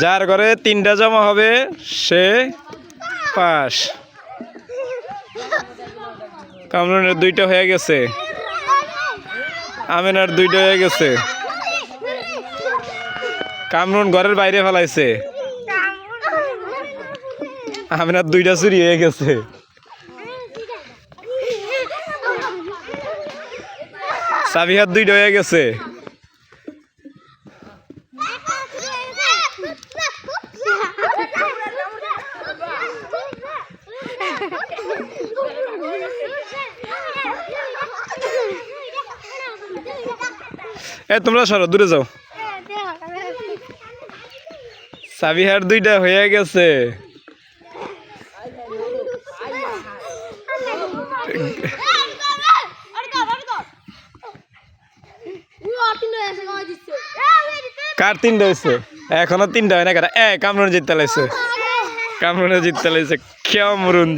যার ঘরে 3টা জমা হবে সে পাস। কামরুনের 2টা হয়ে গেছে, আমিনার 2টা হয়ে গেছে। কামরুন ঘরের বাইরে ফেলাইছে, আমিনার 2টা চুরি হয়ে গেছে। সাবিহার 2টা হয়ে গেছে। তোমরা সরো, দূরে যাও। সাবিহার 2টা হয়ে গেছে। কার 3টা হয়েছে? এখনো 3টা হয় না। কামরুন জিততে লাইছে, কামরুনে জিততে লাইছে, কামরুন।